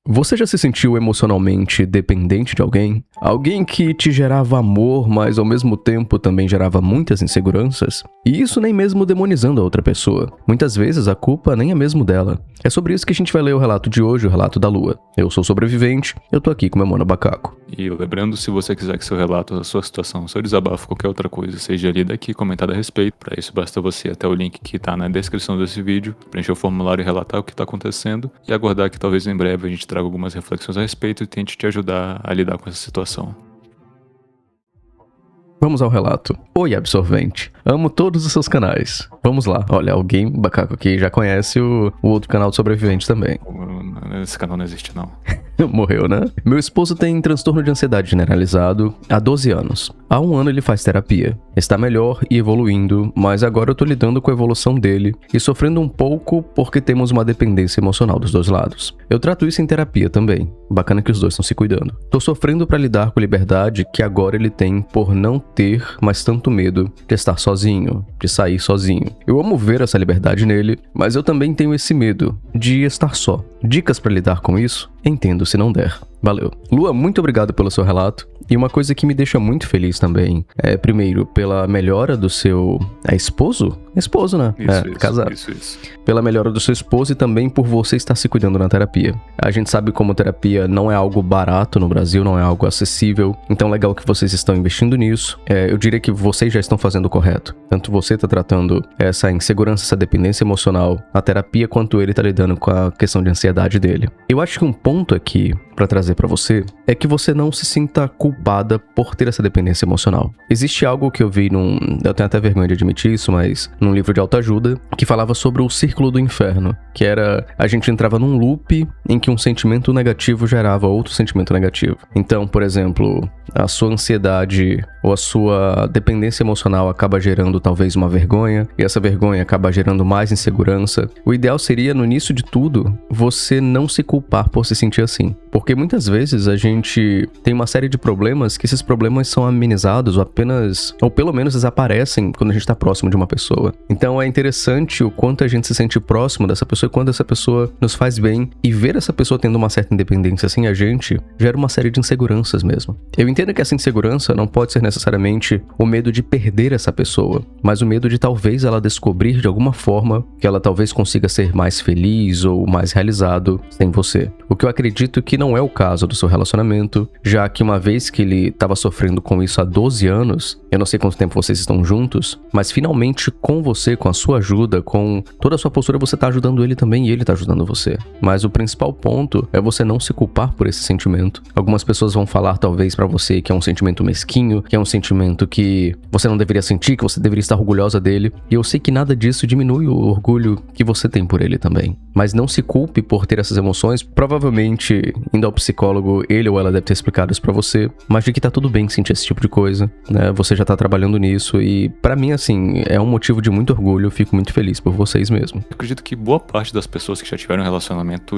Você já se sentiu emocionalmente dependente de alguém? Alguém que te gerava amor, mas ao mesmo tempo também gerava muitas inseguranças? E isso nem mesmo demonizando a outra pessoa. Muitas vezes a culpa nem é mesmo dela. É sobre isso que a gente vai ler o relato de hoje, o relato da Lua. Eu sou o sobrevivente, eu tô aqui com meu mano Bacaco. E lembrando, se você quiser que seu relato, a sua situação, seu desabafo, qualquer outra coisa seja lida aqui, comentada a respeito, para isso basta você ir até o link que tá na descrição desse vídeo, preencher o formulário e relatar o que tá acontecendo e aguardar que talvez em breve a gente traga algumas reflexões a respeito e tente te ajudar a lidar com essa situação. Vamos ao relato. Oi, absorvente. Amo todos os seus canais. Vamos lá. Olha, alguém, Bacaco aqui, já conhece o outro canal do sobrevivente também. Esse canal não existe, não. Morreu, né? Meu esposo tem transtorno de ansiedade generalizado há 12 anos. Há 1 ano ele faz terapia. Está melhor e evoluindo, mas agora eu tô lidando com a evolução dele e sofrendo um pouco porque temos uma dependência emocional dos dois lados. Eu trato isso em terapia também. Bacana que os dois estão se cuidando. Tô sofrendo pra lidar com a liberdade que agora ele tem por não ter mais tanto medo de estar sozinho, de sair sozinho. Eu amo ver essa liberdade nele, mas eu também tenho esse medo de estar só. Dicas pra lidar com isso? Entendo se não der. Valeu. Lua, muito obrigado pelo seu relato. E uma coisa que me deixa muito feliz também é, primeiro, pela melhora do seu... esposo? Esposo, né? Casado. Isso. Pela melhora do seu esposo e também por você estar se cuidando na terapia. A gente sabe como terapia não é algo barato no Brasil, não é algo acessível. Então, legal que vocês estão investindo nisso. Eu diria que vocês já estão fazendo o correto. Tanto você está tratando essa insegurança, essa dependência emocional na terapia, quanto ele está lidando com a questão de ansiedade dele. Eu acho que um ponto aqui para trazer para você é que você não se sinta culpada por ter essa dependência emocional. Existe algo que eu vi eu tenho até vergonha de admitir isso, mas num livro de autoajuda, que falava sobre o círculo do inferno, que era a gente entrava num loop em que um sentimento negativo gerava outro sentimento negativo. Então, por exemplo, a sua ansiedade ou a sua dependência emocional acaba gerando talvez uma vergonha, e essa vergonha acaba gerando mais insegurança. O ideal seria, no início de tudo, você não se culpar por se sentir assim. Porque muitas vezes a gente tem uma série de problemas que esses problemas são amenizados ou pelo menos desaparecem quando a gente está próximo de uma pessoa. Então é interessante o quanto a gente se sente próximo dessa pessoa e quando essa pessoa nos faz bem, e ver essa pessoa tendo uma certa independência sem a gente gera uma série de inseguranças mesmo. Eu entendo que essa insegurança não pode ser necessariamente o medo de perder essa pessoa, mas o medo de talvez ela descobrir de alguma forma que ela talvez consiga ser mais feliz ou mais realizado sem você. O que eu acredito que não é o caso do seu relacionamento, já que uma vez que ele estava sofrendo com isso há 12 anos, eu não sei quanto tempo vocês estão juntos, mas finalmente com você, com a sua ajuda, com toda a sua postura, você tá ajudando ele também e ele tá ajudando você. Mas o principal ponto é você não se culpar por esse sentimento. Algumas pessoas vão falar talvez pra você que é um sentimento mesquinho, que é um sentimento que você não deveria sentir, que você deveria estar orgulhosa dele, e eu sei que nada disso diminui o orgulho que você tem por ele também. Mas não se culpe por ter essas emoções. Provavelmente, indo ao psicólogo, ele ou ela deve ter explicado isso pra você, mas de que tá tudo bem sentir esse tipo de coisa, né? Você já tá trabalhando nisso e, pra mim, assim, é um motivo de muito orgulho. Eu fico muito feliz por vocês mesmo. Eu acredito que boa parte das pessoas que já tiveram um relacionamento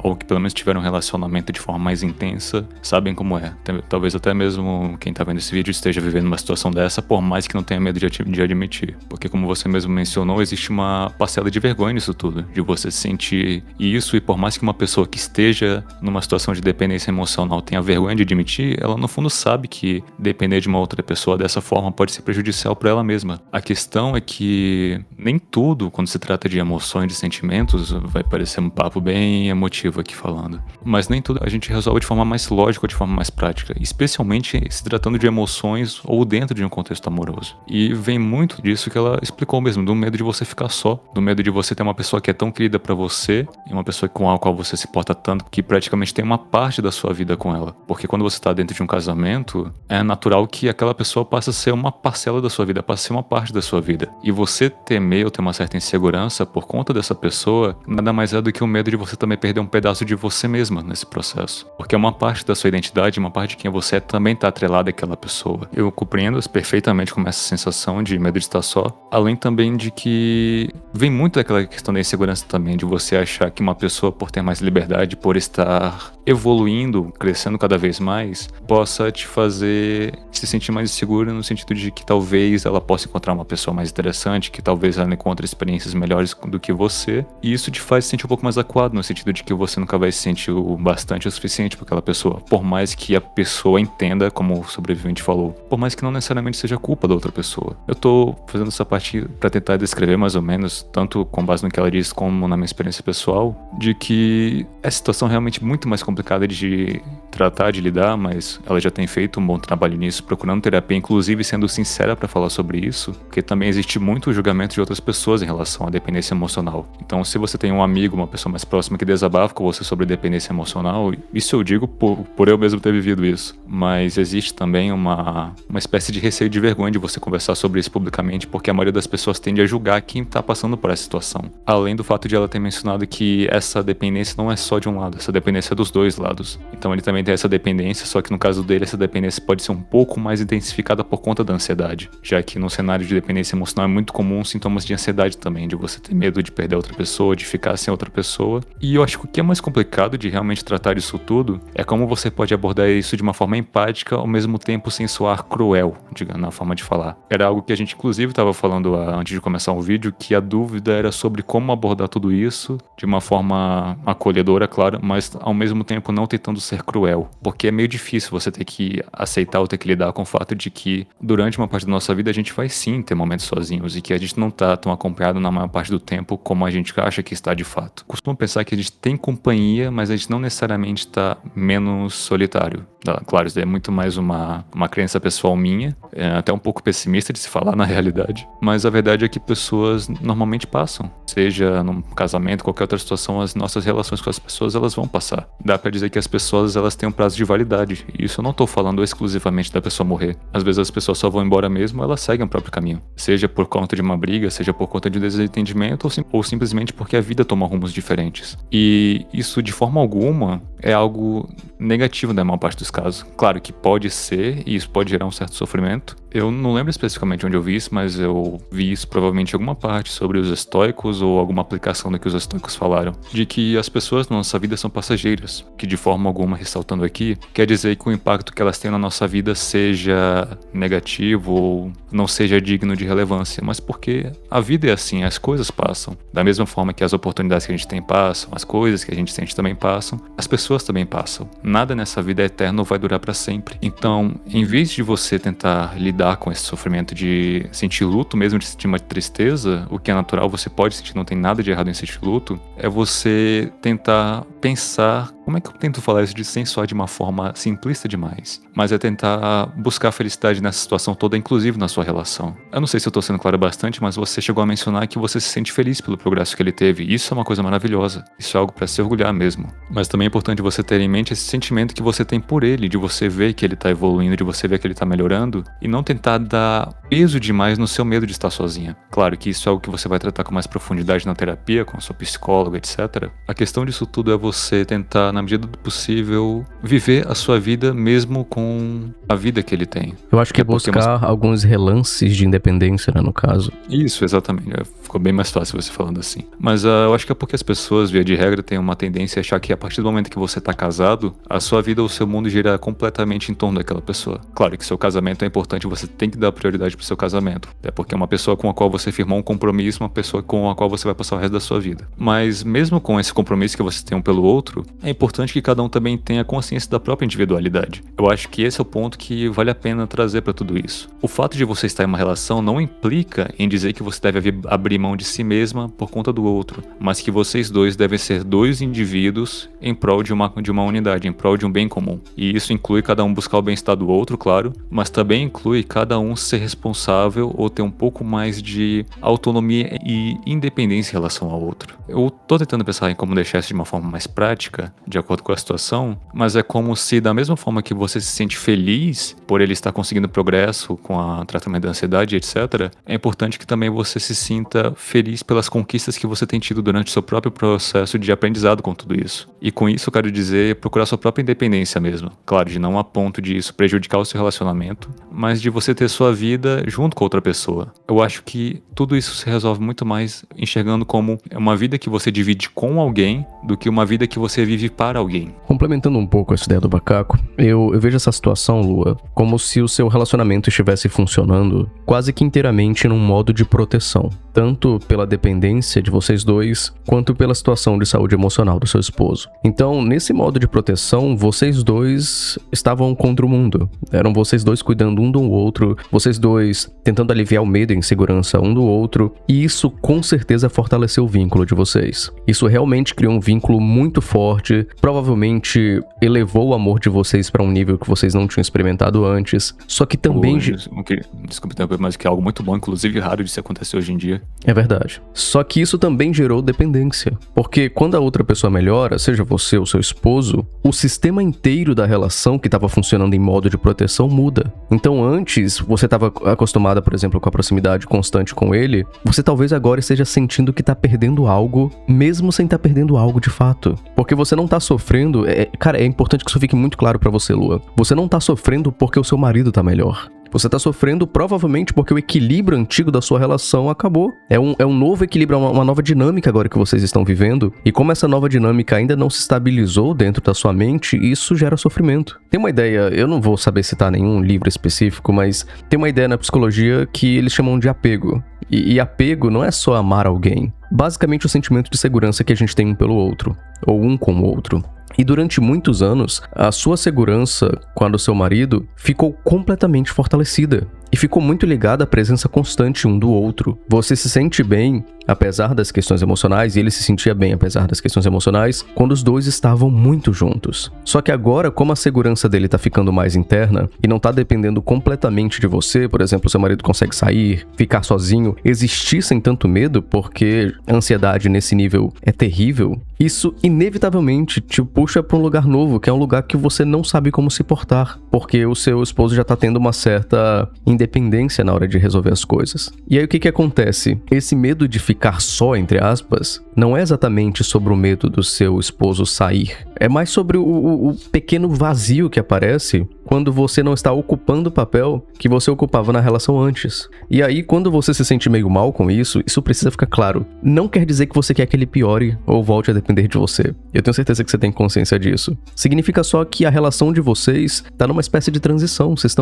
ou que pelo menos tiveram um relacionamento de forma mais intensa, sabem como é. Talvez até mesmo quem tá vendo esse vídeo esteja vivendo uma situação dessa, por mais que não tenha medo de admitir. Porque como você mesmo mencionou, existe uma parcela de vergonha nisso tudo, de você sentir isso, e por mais que uma pessoa que esteja numa situação de dependência emocional tenha vergonha de admitir, ela no fundo sabe que depender de uma outra pessoa dessa forma pode ser prejudicial para ela mesma. A questão é que nem tudo, quando se trata de emoções, de sentimentos, vai parecer um papo bem emotivo aqui falando, mas nem tudo a gente resolve de forma mais lógica ou de forma mais prática, especialmente se tratando de emoções ou dentro de um contexto amoroso. E vem muito disso que ela explicou mesmo, do medo de você ficar só, do medo de você ter uma pessoa que é tão querida pra você, e uma pessoa com a qual você se porta tanto que praticamente tem uma parte da sua vida com ela. Porque quando você tá dentro de um casamento, é natural que aquela pessoa passe a ser uma parcela da sua vida, passe a ser uma parte da sua vida. E você temer ou ter uma certa insegurança por conta dessa pessoa, nada mais é do que o medo de você também perder um pedaço de você mesma nesse processo. Porque uma parte da sua identidade, uma parte de quem você é, também tá atrelada àquela pessoa. Eu compreendo perfeitamente como essa sensação de medo de estar só, além também de que vem muito daquela questão da insegurança também também, de você achar que uma pessoa, por ter mais liberdade, por estar evoluindo, crescendo cada vez mais, possa te fazer se sentir mais segura, no sentido de que talvez ela possa encontrar uma pessoa mais interessante, que talvez ela encontre experiências melhores do que você, e isso te faz se sentir um pouco mais acuado, no sentido de que você nunca vai se sentir o bastante o suficiente para aquela pessoa, por mais que a pessoa entenda, como o sobrevivente falou, por mais que não necessariamente seja culpa da outra pessoa. Eu tô fazendo essa parte para tentar descrever mais ou menos, tanto com base no que ela diz, como na minha experiência pessoal, de que é situação realmente muito mais complicada de tratar, de lidar, mas ela já tem feito um bom trabalho nisso, procurando terapia, inclusive sendo sincera para falar sobre isso, porque também existe muito julgamento de outras pessoas em relação à dependência emocional. Então, se você tem um amigo, uma pessoa mais próxima que desabafa com você sobre dependência emocional, isso eu digo por eu mesmo ter vivido isso, mas existe também uma espécie de receio de vergonha de você conversar sobre isso publicamente, porque a maioria das pessoas tende a julgar quem tá passando por essa situação. Além do fato de ela ter mencionado que essa dependência não é só de um lado, essa dependência é dos dois lados. Então ele também tem essa dependência, só que no caso dele essa dependência pode ser um pouco mais intensificada por conta da ansiedade, já que no cenário de dependência emocional é muito comum sintomas de ansiedade também, de você ter medo de perder outra pessoa, de ficar sem outra pessoa. E eu acho que o que é mais complicado de realmente tratar isso tudo é como você pode abordar isso de uma forma empática, ao mesmo tempo sem soar cruel, digamos, na forma de falar. Era algo que a gente inclusive estava falando antes de começar o vídeo, que a dúvida era sobre como abordar tudo isso de uma forma acolhedora, claro, mas ao mesmo tempo não tentando ser cruel, porque é meio difícil você ter que aceitar ou ter que lidar com o fato de que durante uma parte da nossa vida a gente vai sim ter momentos sozinhos e que a gente não tá tão acompanhado na maior parte do tempo como a gente acha que está de fato. Costumo pensar que a gente tem companhia, mas a gente não necessariamente está menos solitário. Claro, isso é muito mais uma crença pessoal minha, até um pouco pessimista de se falar na realidade, mas a verdade é que pessoas normalmente passam, seja num casamento, qualquer outra situação, as nossas relações com as pessoas, elas vão passar. Dá pra dizer que as pessoas, elas têm um prazo de validade, e isso eu não tô falando exclusivamente da pessoa morrer. Às vezes as pessoas só vão embora mesmo, elas seguem o próprio caminho, seja por conta de uma briga, seja por conta de um desentendimento, ou simplesmente porque a vida toma rumos diferentes. E isso, de forma alguma, é algo negativo na maior parte dos casos. Claro que pode ser, e isso pode gerar um certo sofrimento. Eu não lembro especificamente onde eu vi isso, mas eu vi isso provavelmente em alguma parte sobre os estoicos ou alguma aplicação do que os estoicos falaram, de que as pessoas na nossa vida são passageiras, que de forma alguma, ressaltando aqui, quer dizer que o impacto que elas têm na nossa vida seja negativo ou não seja digno de relevância, mas porque a vida é assim, as coisas passam. Da mesma forma que as oportunidades que a gente tem passam, as coisas que a gente sente também passam, as pessoas também passam. Nada nessa vida é eterno ou vai durar para sempre. Então, em vez de você tentar lidar com esse sofrimento de sentir luto, mesmo de sentir uma tristeza, o que é natural, você pode sentir, não tem nada de errado em sentir luto, é você tentar pensar, como é que eu tento falar isso sem soar de uma forma simplista demais, mas é tentar buscar felicidade nessa situação toda, inclusive na sua relação. Eu não sei se eu tô sendo claro bastante, mas você chegou a mencionar que você se sente feliz pelo progresso que ele teve. Isso é uma coisa maravilhosa. Isso é algo para se orgulhar mesmo. Mas também é importante você ter em mente esse sentimento que você tem por ele, de você ver que ele tá evoluindo, de você ver que ele tá melhorando, e não tentar dar peso demais no seu medo de estar sozinha. Claro que isso é algo que você vai tratar com mais profundidade na terapia, com a sua psicóloga, etc. A questão disso tudo é você tentar, na medida do possível, viver a sua vida mesmo com a vida que ele tem. Eu acho que é buscar alguns relances de independência, né, no caso. Isso, exatamente. Ficou bem mais fácil você falando assim. Mas eu acho que é porque as pessoas, via de regra, têm uma tendência a achar que a partir do momento que você tá casado, a sua vida ou o seu mundo gira completamente em torno daquela pessoa. Claro que seu casamento é importante, você tem que dar prioridade pro seu casamento. Até porque é uma pessoa com a qual você firmou um compromisso, uma pessoa com a qual você vai passar o resto da sua vida. Mas mesmo com esse compromisso que você tem um pelo outro, é importante que cada um também tenha consciência da própria individualidade. Eu acho que esse é o ponto que vale a pena trazer pra tudo isso. O fato de você estar em uma relação não implica em dizer que você deve abrir mão de si mesma por conta do outro, mas que vocês dois devem ser dois indivíduos em prol de uma unidade, em prol de um bem comum. E isso inclui cada um buscar o bem-estar do outro, claro, mas também inclui cada um ser responsável ou ter um pouco mais de autonomia e independência em relação ao outro. Eu tô tentando pensar em como deixar isso de uma forma mais prática, de acordo com a situação, mas é como se da mesma forma que você se sente feliz por ele estar conseguindo progresso com o tratamento da ansiedade, etc., é importante que também você se sinta feliz pelas conquistas que você tem tido durante o seu próprio processo de aprendizado com tudo isso. E com isso eu quero dizer procurar sua própria independência mesmo. Claro, de não a ponto de isso prejudicar o seu relacionamento, mas de você ter sua vida junto com outra pessoa. Eu acho que tudo isso se resolve muito mais enxergando como uma vida que você divide com alguém do que uma vida que você vive para alguém. Complementando um pouco essa ideia do macaco, eu vejo essa situação, Lua, como se o seu relacionamento estivesse funcionando quase que inteiramente num modo de proteção, tanto pela dependência de vocês dois, quanto pela situação de saúde emocional do seu esposo. Então, nesse modo de proteção, vocês dois estavam contra o mundo. Eram vocês dois cuidando um do outro, vocês dois tentando aliviar o medo e a insegurança um do outro, e isso com certeza fortaleceu o vínculo de vocês. Isso realmente criou um vínculo muito forte, provavelmente elevou o amor de vocês para um nível que vocês não tinham experimentado antes, só que também... Desculpe, mas que é algo muito bom, inclusive raro de se acontecer hoje em dia. É verdade. Só que isso também gerou dependência, porque quando a outra pessoa melhora, seja você ou seu esposo, o sistema inteiro da relação que estava funcionando em modo de proteção muda. Então antes, você estava acostumada, por exemplo, com a proximidade constante com ele, você talvez agora esteja sentindo que tá perdendo algo, mesmo sem estar perdendo algo de fato. Porque você não tá sofrendo... Cara, é importante que isso fique muito claro pra você, Lua. Você não tá sofrendo porque o seu marido tá melhor. Você tá sofrendo provavelmente porque o equilíbrio antigo da sua relação acabou. É um novo equilíbrio, uma nova dinâmica agora que vocês estão vivendo. E como essa nova dinâmica ainda não se estabilizou dentro da sua mente, isso gera sofrimento. Tem uma ideia, eu não vou saber citar nenhum livro específico, mas tem uma ideia na psicologia que eles chamam de apego. E apego não é só amar alguém. Basicamente o sentimento de segurança que a gente tem um pelo outro, ou um com o outro. E durante muitos anos, a sua segurança com a do seu marido ficou completamente fortalecida. E ficou muito ligada à presença constante um do outro. Você se sente bem, apesar das questões emocionais, e ele se sentia bem, apesar das questões emocionais, quando os dois estavam muito juntos. Só que agora, como a segurança dele tá ficando mais interna, e não tá dependendo completamente de você, por exemplo, seu marido consegue sair, ficar sozinho, existir sem tanto medo, porque a ansiedade nesse nível é terrível, isso inevitavelmente te puxa pra um lugar novo, que é um lugar que você não sabe como se portar, porque o seu esposo já tá tendo uma certa independência na hora de resolver as coisas. E aí o que acontece? Esse medo de ficar só, entre aspas, não é exatamente sobre o medo do seu esposo sair. É mais sobre o pequeno vazio que aparece quando você não está ocupando o papel que você ocupava na relação antes. E aí, quando você se sente meio mal com isso, isso precisa ficar claro. Não quer dizer que você quer que ele piore ou volte a depender de você. Eu tenho certeza que você tem consciência disso. Significa só que a relação de vocês está numa espécie de transição. Vocês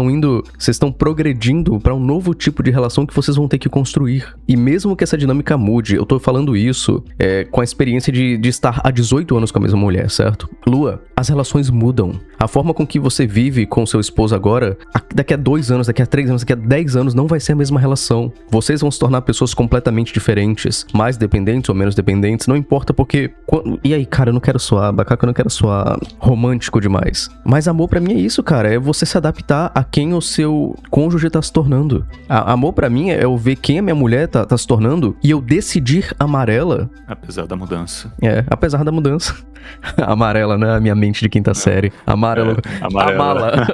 estão progredindo para um novo tipo de relação que vocês vão ter que construir. E mesmo que essa dinâmica mude, eu tô falando isso com a experiência de estar há 18 anos com a mesma mulher, certo? Lua, as relações mudam. A forma com que você vive com seu esposo agora, daqui a 2 anos, daqui a 3 anos, daqui a 10 anos, não vai ser a mesma relação. Vocês vão se tornar pessoas completamente diferentes, mais dependentes ou menos dependentes, não importa porque... E aí, cara, eu não quero soar bacaca, eu não quero soar romântico demais. Mas amor pra mim é isso, cara, é você se adaptar a quem o seu cônjuge tá se tornando. Amor pra mim é eu ver quem a minha mulher tá se tornando e eu decidir amar ela. Apesar da mudança. Apesar da mudança. Amarela, né? A minha mente de quinta série. Amarela. Amala.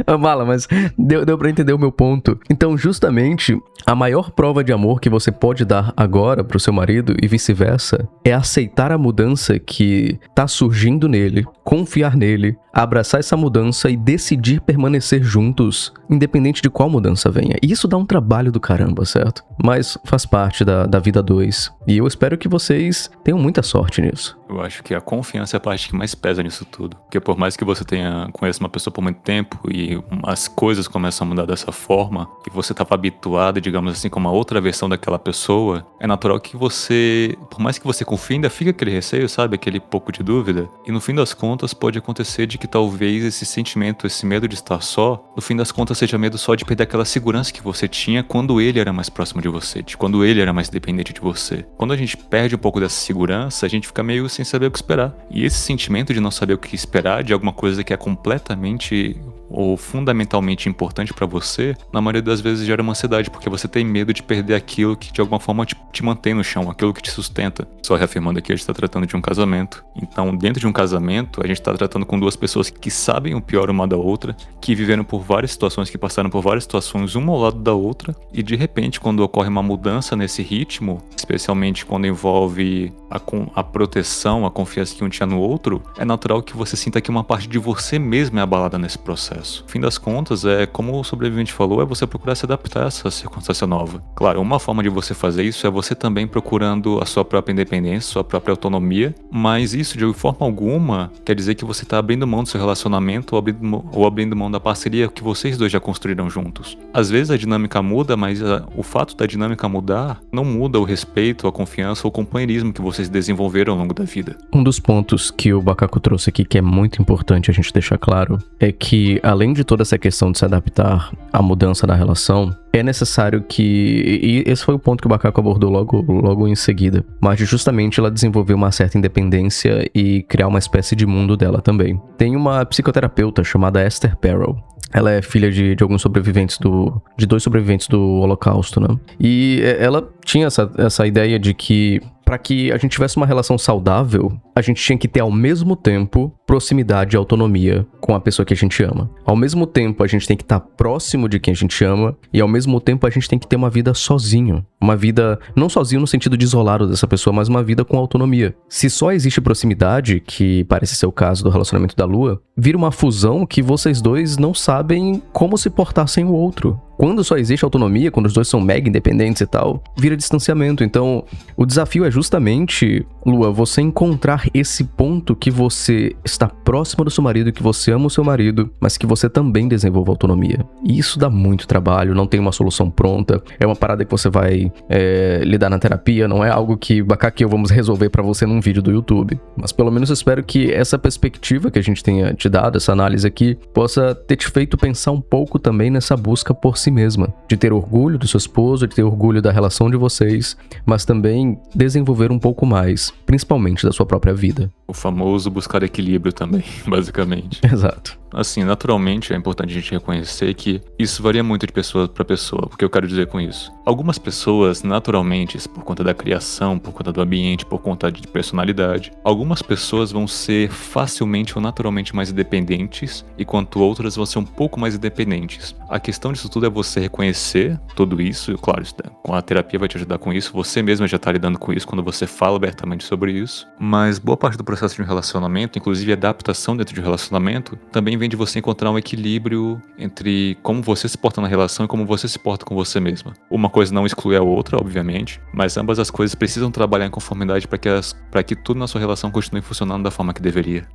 Amala, mas deu pra entender o meu ponto. Então, justamente, a maior prova de amor que você pode dar agora pro seu marido e vice-versa é aceitar a mudança que tá surgindo nele, confiar nele, abraçar essa mudança e decidir permanecer juntos, independente de qual mudança venha. E isso dá um trabalho do caramba, certo? Mas faz parte da vida 2. E eu espero que vocês tenham muita sorte nisso. Eu acho que a confiança é a parte que mais pesa nisso tudo. Porque por mais que você conheça uma pessoa por muito tempo e as coisas começam a mudar dessa forma, e você estava habituado, digamos assim, com uma outra versão daquela pessoa, é natural que você, por mais que você confie, ainda fica aquele receio, sabe? Aquele pouco de dúvida. E no fim das contas pode acontecer de que talvez esse sentimento, esse medo de estar só, no fim das contas seja medo só de perder aquela segurança que você tinha quando ele era mais próximo de você, de quando ele era mais dependente de você. Quando a gente perde um pouco dessa segurança, a gente fica meio sem saber o que esperar. E esse sentimento de não saber o que esperar de alguma coisa que é completamente ou fundamentalmente importante pra você, na maioria das vezes gera uma ansiedade, porque você tem medo de perder aquilo que de alguma forma te mantém no chão, aquilo que te sustenta. Só reafirmando aqui, a gente tá tratando de um casamento. Então, dentro de um casamento, a gente tá tratando com duas pessoas que sabem o pior uma da outra, que viveram por várias situações, que passaram por várias situações uma ao lado da outra, e de repente, quando ocorre uma mudança nesse ritmo, especialmente quando envolve a proteção, a confiança que um tinha no outro, é natural que você sinta que uma parte de você mesmo é abalada nesse processo. No fim das contas, como o sobrevivente falou, é você procurar se adaptar a essa circunstância nova. Claro, uma forma de você fazer isso é você também procurando a sua própria independência, sua própria autonomia, mas isso de forma alguma quer dizer que você está abrindo mão do seu relacionamento ou abrindo mão da parceria que vocês dois já construíram juntos. Às vezes a dinâmica muda, mas o fato da dinâmica mudar não muda o respeito, a confiança ou o companheirismo que vocês desenvolveram ao longo da vida. Um dos pontos que o Bacaco trouxe aqui, que é muito importante a gente deixar claro, é que além de toda essa questão de se adaptar à mudança da relação, é necessário que, e esse foi o ponto que o Bacaco abordou logo em seguida, mas de justamente ela desenvolver uma certa independência e criar uma espécie de mundo dela também. Tem uma psicoterapeuta chamada Esther Perel. Ela é filha de alguns sobreviventes de 2 sobreviventes do Holocausto, né? E ela tinha essa ideia de que para que a gente tivesse uma relação saudável, a gente tinha que ter ao mesmo tempo proximidade e autonomia com a pessoa que a gente ama. Ao mesmo tempo, a gente tem que estar próximo de quem a gente ama e ao mesmo tempo a gente tem que ter uma vida sozinho. Uma vida, não sozinho no sentido de isolado dessa pessoa, mas uma vida com autonomia. Se só existe proximidade, que parece ser o caso do relacionamento da Lua, vira uma fusão que vocês dois não sabem como se portar sem o outro. Quando só existe autonomia, quando os dois são mega independentes e tal, vira distanciamento. Então, o desafio é justamente, Lua, você encontrar esse ponto que você está próximo do seu marido, que você ama o seu marido, mas que você também desenvolva autonomia. E isso dá muito trabalho, não tem uma solução pronta, é uma parada que você vai lidar na terapia, não é algo que Bacaco e eu vamos resolver pra você num vídeo do YouTube. Mas pelo menos eu espero que essa perspectiva que a gente tenha te dado, essa análise aqui, possa ter te feito pensar um pouco também nessa busca por si mesma, de ter orgulho do seu esposo, de ter orgulho da relação de vocês, mas também desenvolver um pouco mais, principalmente da sua própria vida. O famoso buscar equilíbrio também, basicamente. Exato. Assim, naturalmente é importante a gente reconhecer que isso varia muito de pessoa para pessoa. O que eu quero dizer com isso? Algumas pessoas, naturalmente, por conta da criação, por conta do ambiente, por conta de personalidade, algumas pessoas vão ser facilmente ou naturalmente mais independentes, enquanto outras vão ser um pouco mais independentes. A questão disso tudo é você reconhecer tudo isso, e claro, com a terapia vai te ajudar com isso, você mesmo já tá lidando com isso quando você fala abertamente sobre isso, mas boa parte do processo de um relacionamento, inclusive a adaptação dentro de um relacionamento, também vem de você encontrar um equilíbrio entre como você se porta na relação e como você se porta com você mesma. Uma coisa não exclui a outra, obviamente, mas ambas as coisas precisam trabalhar em conformidade para que tudo na sua relação continue funcionando da forma que deveria.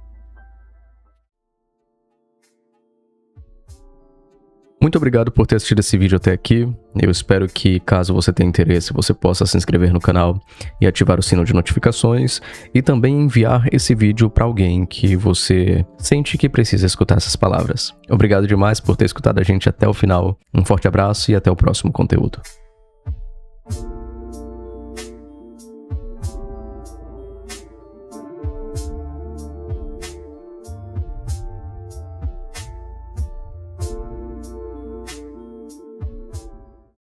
Muito obrigado por ter assistido esse vídeo até aqui. Eu espero que, caso você tenha interesse, você possa se inscrever no canal e ativar o sino de notificações e também enviar esse vídeo para alguém que você sente que precisa escutar essas palavras. Obrigado demais por ter escutado a gente até o final. Um forte abraço e até o próximo conteúdo.